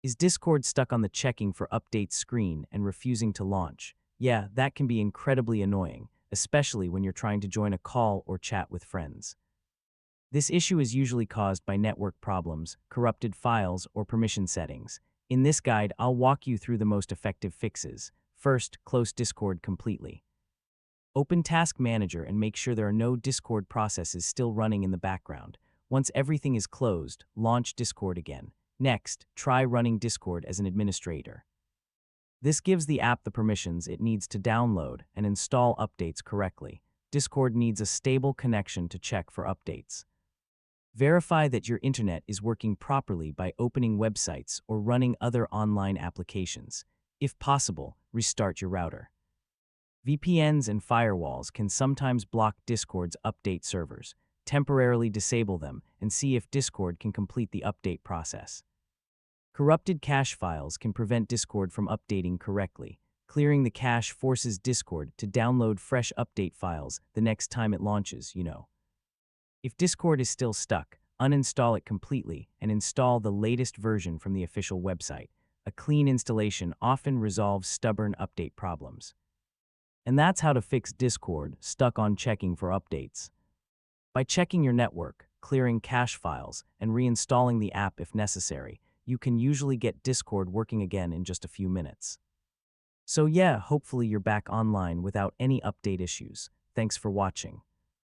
Is Discord stuck on the checking for updates screen and refusing to launch? Yeah, that can be incredibly annoying, especially when you're trying to join a call or chat with friends. This issue is usually caused by network problems, corrupted files, or permission settings. In this guide, I'll walk you through the most effective fixes. First, close Discord completely. Open Task Manager and make sure there are no Discord processes still running in the background. Once everything is closed, launch Discord again. Next, try running Discord as an administrator. This gives the app the permissions it needs to download and install updates correctly. Discord needs a stable connection to check for updates. Verify that your internet is working properly by opening websites or running other online applications. If possible, restart your router. VPNs and firewalls can sometimes block Discord's update servers. Temporarily disable them and see if Discord can complete the update process. Corrupted cache files can prevent Discord from updating correctly. Clearing the cache forces Discord to download fresh update files the next time it launches, If Discord is still stuck, uninstall it completely and install the latest version from the official website. A clean installation often resolves stubborn update problems. And that's how to fix Discord stuck on checking for updates. By checking your network, clearing cache files, and reinstalling the app if necessary, you can usually get Discord working again in just a few minutes. So yeah, hopefully you're back online without any update issues. Thanks for watching.